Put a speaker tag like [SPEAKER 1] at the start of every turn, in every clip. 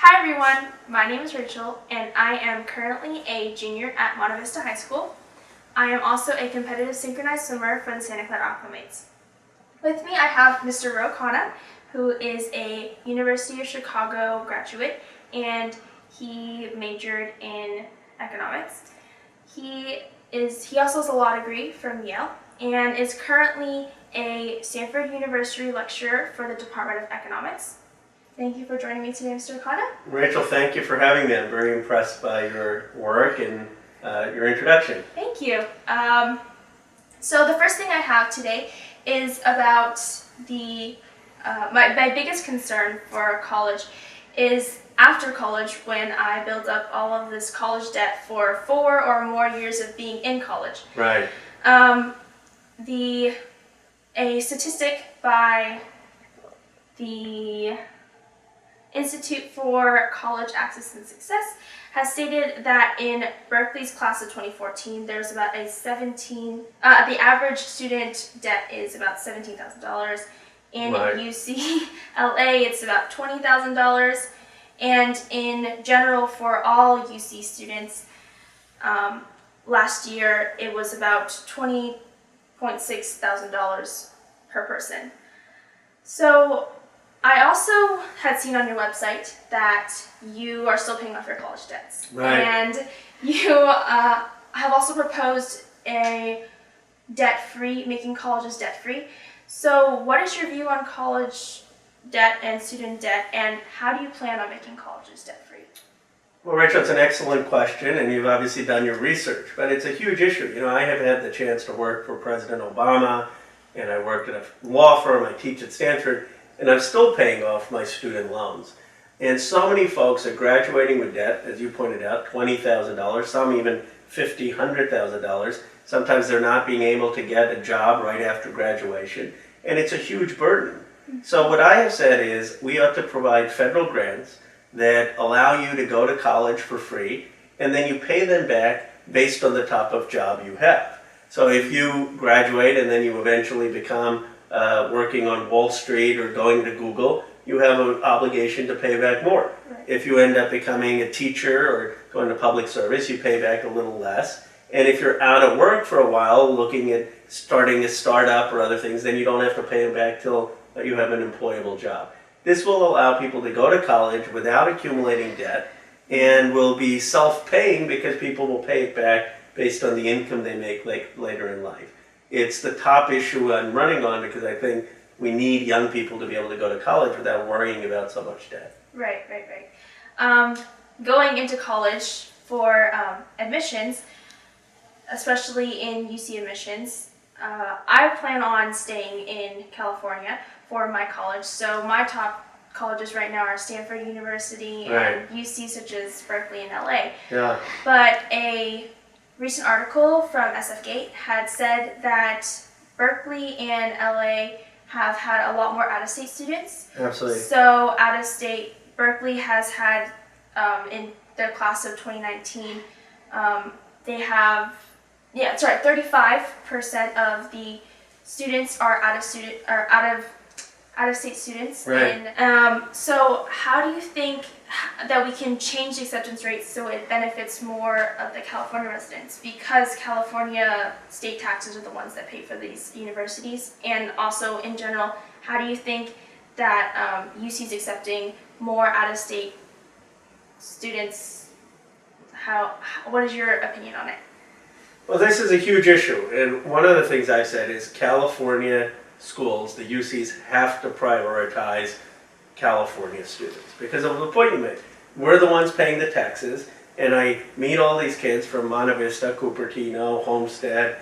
[SPEAKER 1] Hi everyone, my name is Rachel and I am currently a junior at Monta Vista High School. I am also a competitive synchronized swimmer for the Santa Clara Aquamaids. With me I have Mr. Ro Khanna, who is a University of Chicago graduate and he majored in economics. He also has a law degree from Yale and is currently a Stanford University lecturer for the Department of Economics. Thank you for joining me today, Mr. Khanna.
[SPEAKER 2] Rachel, thank you for having me. I'm very impressed by your work and your introduction.
[SPEAKER 1] Thank you. So the first thing I have today is about my biggest concern for college is after college, when I build up all of this college debt for 4 or more years of being in college.
[SPEAKER 2] Right.
[SPEAKER 1] A statistic by the Institute for College Access and Success has stated that in Berkeley's class of 2014, there's about the average student debt is about $17,000. In UCLA, it's about $20,000. And in general, for all UC students, last year it was about $20,600 per person. So I also had seen on your website that you are still paying off your college debts.
[SPEAKER 2] Right.
[SPEAKER 1] And you have also proposed making colleges debt-free. So what is your view on college debt and student debt, and how do you plan on making colleges debt-free?
[SPEAKER 2] Well, Rachel, it's an excellent question, and you've obviously done your research, but it's a huge issue. You know, I have had the chance to work for President Obama, and I worked at a law firm, I teach at Stanford, and I'm still paying off my student loans. And so many folks are graduating with debt, as you pointed out, $20,000, some even $50,000, $100,000. Sometimes they're not being able to get a job right after graduation, and it's a huge burden. So what I have said is we ought to provide federal grants that allow you to go to college for free, and then you pay them back based on the type of job you have. So if you graduate and then you eventually become working on Wall Street or going to Google, you have an obligation to pay back more.
[SPEAKER 1] Right.
[SPEAKER 2] If you end up becoming a teacher or going to public service, you pay back a little less. And if you're out of work for a while, looking at starting a startup or other things, then you don't have to pay them back till you have an employable job. This will allow people to go to college without accumulating debt and will be self-paying because people will pay it back based on the income they make later in life. It's the top issue I'm running on because I think we need young people to be able to go to college without worrying about so much debt.
[SPEAKER 1] Right. Going into college for admissions, especially in UC admissions, I plan on staying in California for my college. So my top colleges right now are Stanford University and UC such as Berkeley and LA.
[SPEAKER 2] Yeah.
[SPEAKER 1] But a recent article from SFGate had said that Berkeley and LA have had a lot more out-of-state students.
[SPEAKER 2] Absolutely.
[SPEAKER 1] So out-of-state, Berkeley has had, in their class of 2019, they have, 35% of the students are out-of-state students.
[SPEAKER 2] Right.
[SPEAKER 1] So how do you think that we can change the acceptance rate so it benefits more of the California residents, because California state taxes are the ones that pay for these universities? And also in general, how do you think that UC is accepting more out-of-state students? What is your opinion on it?
[SPEAKER 2] Well, this is a huge issue, and one of the things I've said is California schools, the UCs, have to prioritize California students because of the point you made. We're the ones paying the taxes, and I meet all these kids from Monta Vista, Cupertino, Homestead,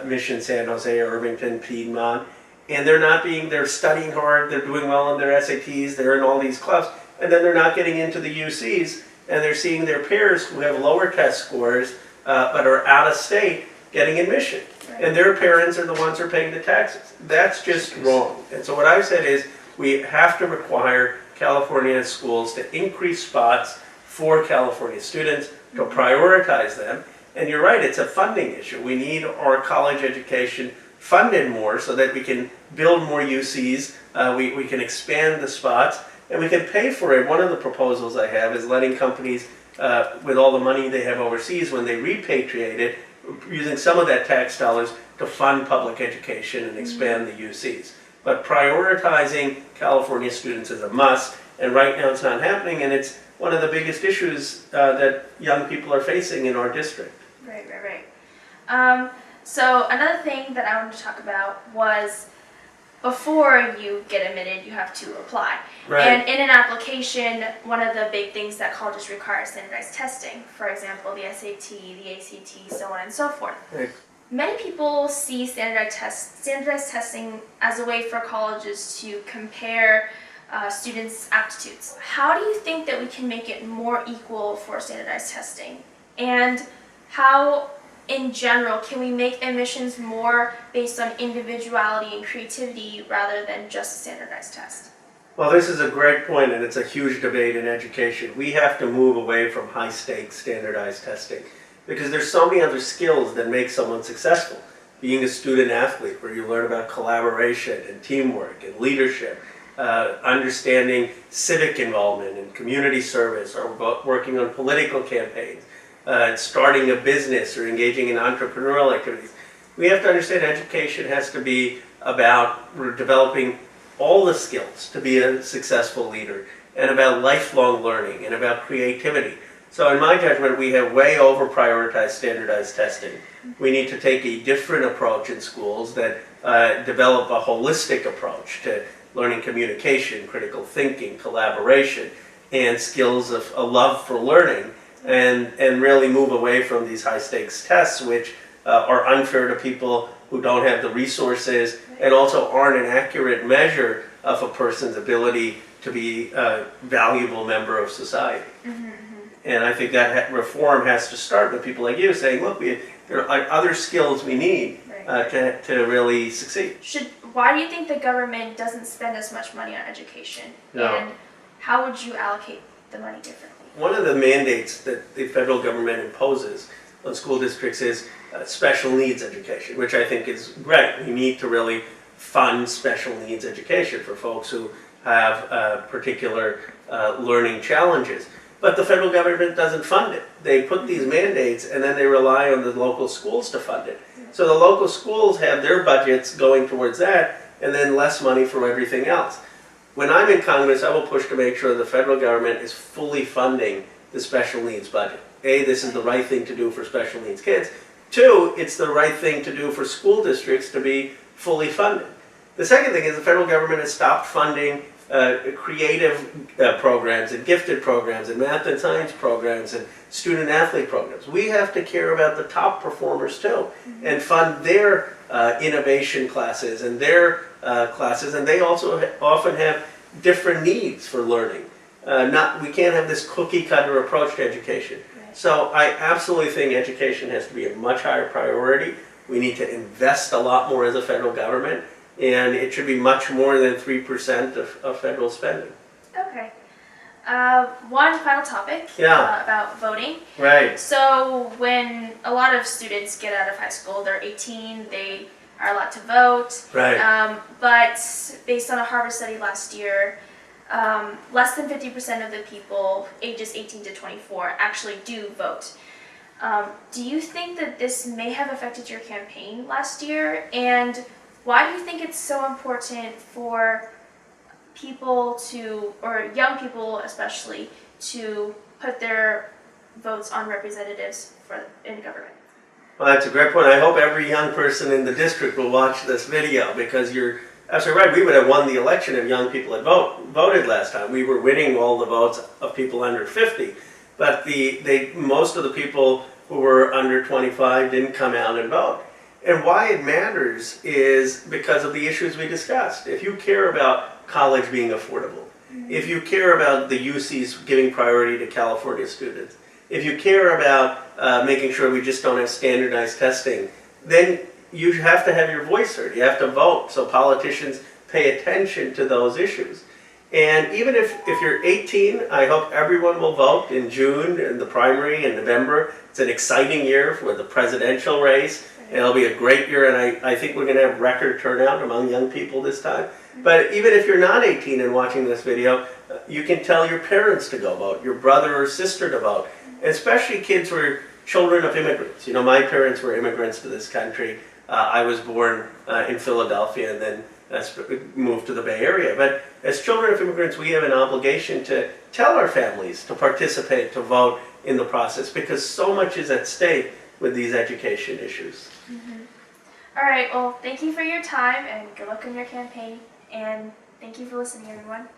[SPEAKER 2] Mission San Jose, Irvington, Piedmont, and they're studying hard, they're doing well on their SATs, they're in all these clubs, and then they're not getting into the UCs, and they're seeing their peers who have lower test scores but are out of state getting admission.
[SPEAKER 1] Right.
[SPEAKER 2] And their parents are the ones who are paying the taxes. That's just wrong. And so what I've said is we have to require California schools to increase spots for California students, to prioritize them. And you're right, it's a funding issue. We need our college education funded more so that we can build more UCs, we can expand the spots, and we can pay for it. One of the proposals I have is letting companies, with all the money they have overseas, when they repatriate it, using some of that tax dollars to fund public education and expand the UCs. But prioritizing California students is a must, and right now it's not happening, and it's one of the biggest issues that young people are facing in our district.
[SPEAKER 1] Right. So another thing that I wanted to talk about was before you get admitted, you have to apply.
[SPEAKER 2] Right.
[SPEAKER 1] And in an application, one of the big things that colleges require is standardized testing. For example, the SAT, the ACT, so on and so forth.
[SPEAKER 2] Right.
[SPEAKER 1] Many people see standardized testing as a way for colleges to compare students' aptitudes. How do you think that we can make it more equal for standardized testing? And how, in general, can we make admissions more based on individuality and creativity rather than just a standardized test?
[SPEAKER 2] Well, this is a great point, and it's a huge debate in education. We have to move away from high-stakes standardized testing because there's so many other skills that make someone successful. Being a student athlete, where you learn about collaboration and teamwork and leadership, understanding civic involvement and community service, or working on political campaigns, starting a business or engaging in entrepreneurial activities. We have to understand education has to be about developing all the skills to be a successful leader, and about lifelong learning and about creativity. So in my judgment, we have way over prioritized standardized testing. We need to take a different approach in schools that develop a holistic approach to learning communication, critical thinking, collaboration, and skills of a love for learning, and really move away from these high stakes tests, which are unfair to people who don't have the resources and also aren't an accurate measure of a person's ability to be a valuable member of society. And I think that reform has to start with people like you saying, look, there are other skills we need to really succeed.
[SPEAKER 1] Why do you think the government doesn't spend as much money on education?
[SPEAKER 2] No.
[SPEAKER 1] And how would you allocate the money differently?
[SPEAKER 2] One of the mandates that the federal government imposes on school districts is special needs education, which I think is great. We need to really fund special needs education for folks who have particular learning challenges. But the federal government doesn't fund it. They put these mandates and then they rely on the local schools to fund it. So the local schools have their budgets going towards that and then less money for everything else. When I'm in Congress, I will push to make sure the federal government is fully funding the special needs budget. A, this is the right thing to do for special needs kids. Two, it's the right thing to do for school districts to be fully funded. The second thing is the federal government has stopped funding creative programs and gifted programs and math and science programs and student athlete programs. We have to care about the top performers too and fund their innovation classes and their classes, and they also often have different needs for learning. We can't have this cookie cutter approach to education. So I absolutely think education has to be a much higher priority. We need to invest a lot more as a federal government, and it should be much more than 3% of federal spending.
[SPEAKER 1] Okay. One final topic about voting.
[SPEAKER 2] Right.
[SPEAKER 1] So when a lot of students get out of high school, they're 18, they are allowed to vote.
[SPEAKER 2] Right.
[SPEAKER 1] But based on a Harvard study last year, less than 50% of the people ages 18 to 24 actually do vote. Do you think that this may have affected your campaign last year? And why do you think it's so important for people to, or young people especially, to put their votes on representatives in government?
[SPEAKER 2] Well, that's a great point. I hope every young person in the district will watch this video, because you're absolutely right. We would have won the election if young people had voted last time. We were winning all the votes of people under 50, but most of the people who were under 25 didn't come out and vote. And why it matters is because of the issues we discussed. If you care about college being affordable, if you care about the UCs giving priority to California students, if you care about making sure we just don't have standardized testing, then you have to have your voice heard. You have to vote so politicians pay attention to those issues. And even if you're 18, I hope everyone will vote in June, in the primary, in November. It's an exciting year for the presidential race. It'll be a great year, and I think we're going to have record turnout among young people this time. But even if you're not 18 and watching this video, you can tell your parents to go vote, your brother or sister to vote, especially kids who are children of immigrants. You know, my parents were immigrants to this country. I was born in Philadelphia and then moved to the Bay Area. But as children of immigrants, we have an obligation to tell our families to participate, to vote in the process, because so much is at stake with these education issues.
[SPEAKER 1] All right, well, thank you for your time and good luck on your campaign. And thank you for listening, everyone.